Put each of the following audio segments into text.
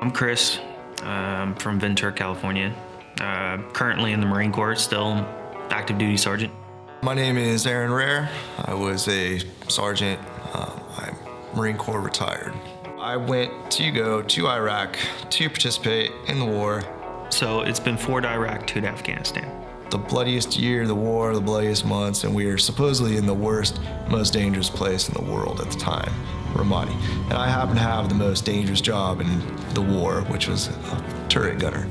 I'm Chris. I'm from Ventura, California. Currently in the Marine Corps, still active duty sergeant. My name is Aaron Rare. I was a sergeant. I'm Marine Corps retired. I went to go to Iraq to participate in the war. So it's been 4 to Iraq, 2 to Afghanistan. The bloodiest year of the war, the bloodiest months, and we were supposedly in the worst, most dangerous place in the world at the time, Ramadi. And I happened to have the most dangerous job in the war, which was a turret gunner.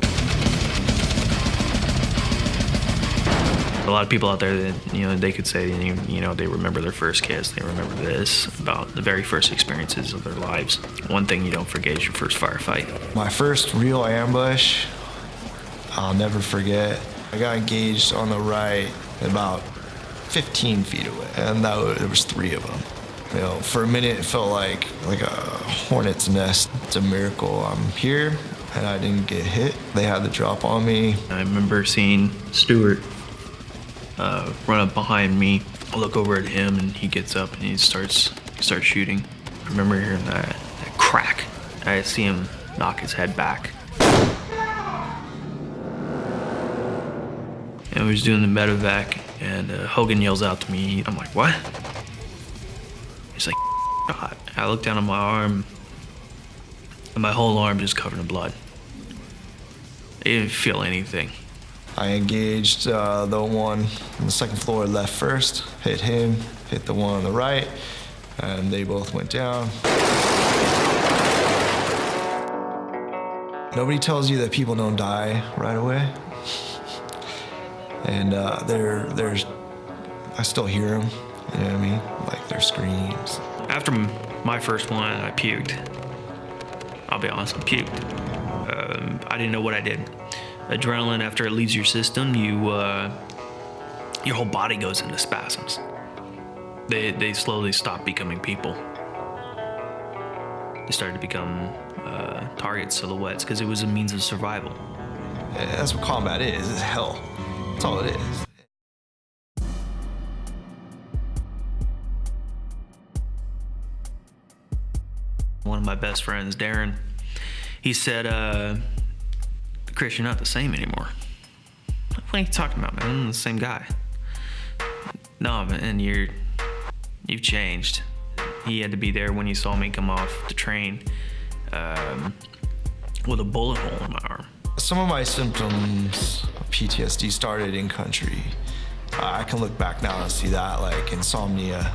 A lot of people out there that, they could say, they remember their first kiss, they remember this, about the very first experiences of their lives. One thing you don't forget is your first firefight. My first real ambush, I'll never forget. I got engaged on the right about 15 feet away, and there was 3 of them. For a minute it felt like a hornet's nest. It's a miracle I'm here and I didn't get hit. They had the drop on me. I remember seeing Stuart run up behind me. I look over at him and he gets up and he starts shooting. I remember hearing that crack. I see him knock his head back. And we was doing the medevac, and Hogan yells out to me. I'm like, what? He's like, God. I look down at my arm, and my whole arm just covered in blood. I didn't feel anything. I engaged the one on the second floor left first, hit him, hit the one on the right, and they both went down. Nobody tells you that people don't die right away. And I still hear them, you know what I mean? Like their screams. After my first one, I puked. I'll be honest, I puked. I didn't know what I did. Adrenaline, after it leaves your system, your whole body goes into spasms. They slowly stop becoming people. They started to become target silhouettes because it was a means of survival. Yeah, that's what combat is hell. That's all it is. One of my best friends, Darren, he said, Chris, you're not the same anymore. What are you talking about, man? I'm the same guy. No, man, you've changed. He had to be there when he saw me come off the train with a bullet hole in my arm. Some of my symptoms of PTSD started in country. I can look back now and see that, like insomnia,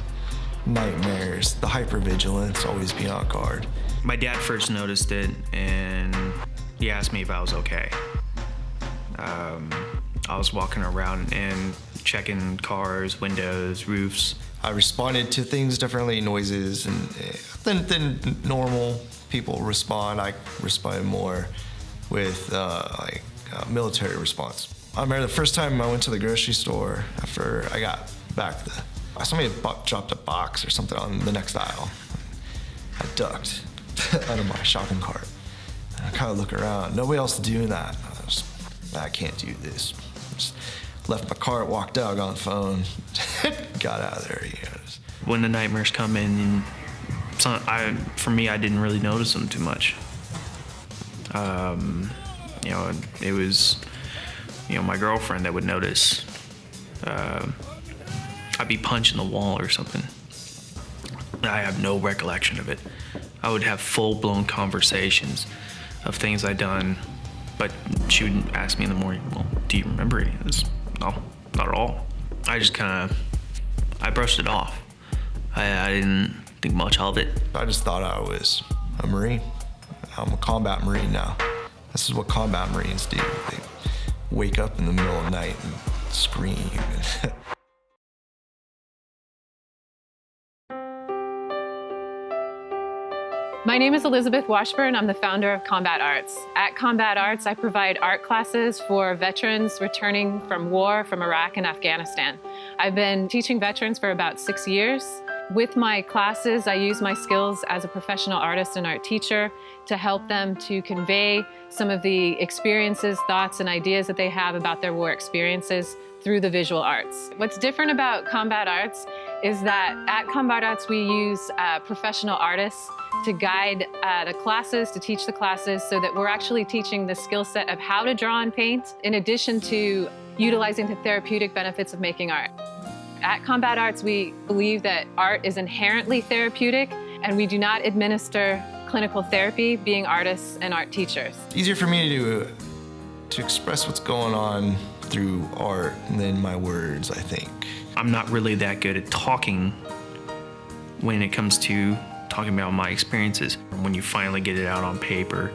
nightmares, the hypervigilance, always be on guard. My dad first noticed it, and he asked me if I was okay. I was walking around and checking cars, windows, roofs. I responded to things differently, noises, and than normal people respond. I responded more with military response. I remember the first time I went to the grocery store after I got back, somebody dropped a box or something on the next aisle. I ducked out of my shopping cart. I kind of look around, nobody else is doing that. I can't do this. Just left my cart, walked out, got on the phone, got out of there. When the nightmares come in, for me, I didn't really notice them too much. It was, my girlfriend that would notice. I'd be punching the wall or something. I have no recollection of it. I would have full-blown conversations of things I'd done, but she would ask me in the morning, well, do you remember any of this? No, not at all. I just I brushed it off. I didn't think much of it. I just thought I was a Marine. I'm a combat Marine now. This is what combat Marines do. They wake up in the middle of the night and scream. My name is Elizabeth Washburn. I'm the founder of Combat Arts. At Combat Arts, I provide art classes for veterans returning from war from Iraq and Afghanistan. I've been teaching veterans for about 6 years, With my classes, I use my skills as a professional artist and art teacher to help them to convey some of the experiences, thoughts, and ideas that they have about their war experiences through the visual arts. What's different about Combat Arts is that at Combat Arts we use professional artists to guide the classes, to teach the classes, so that we're actually teaching the skill set of how to draw and paint, in addition to utilizing the therapeutic benefits of making art. At Combat Arts, we believe that art is inherently therapeutic, and we do not administer clinical therapy, being artists and art teachers. It's easier for me to express what's going on through art than my words, I think. I'm not really that good at talking when it comes to talking about my experiences. When you finally get it out on paper,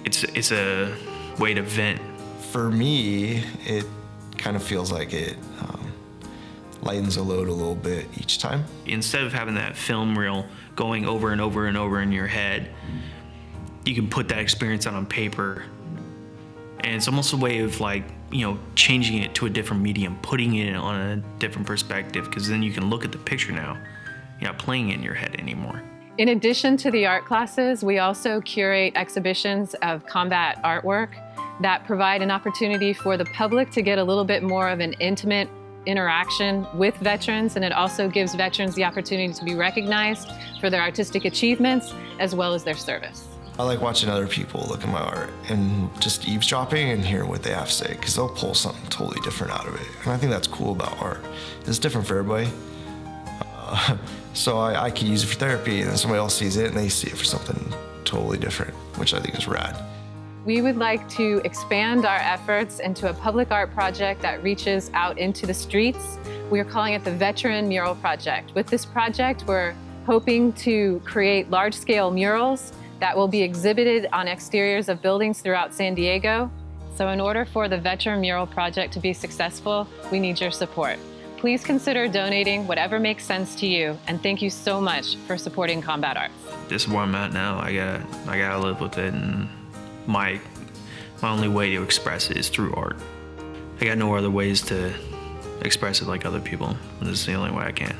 it's a way to vent. For me, it kind of feels like it lightens the load a little bit each time. Instead of having that film reel going over and over and over in your head, you can put that experience out on paper. And it's almost a way of, like, you know, changing it to a different medium, putting it on a different perspective, because then you can look at the picture now. You're not playing it in your head anymore. In addition to the art classes, we also curate exhibitions of combat artwork that provide an opportunity for the public to get a little bit more of an intimate interaction with veterans, and it also gives veterans the opportunity to be recognized for their artistic achievements as well as their service. I like watching other people look at my art and just eavesdropping and hearing what they have to say, because they'll pull something totally different out of it. And I think that's cool about art. It's different for everybody. So I can use it for therapy, and then somebody else sees it and they see it for something totally different, which I think is rad. We would like to expand our efforts into a public art project that reaches out into the streets. We are calling it the Veteran Mural Project. With this project, we're hoping to create large-scale murals that will be exhibited on exteriors of buildings throughout San Diego. So in order for the Veteran Mural Project to be successful, we need your support. Please consider donating whatever makes sense to you, and thank you so much for supporting Combat Arts. This is where I'm at now. I gotta live with it, and my only way to express it is through art. I got no other ways to express it like other people. This is the only way I can.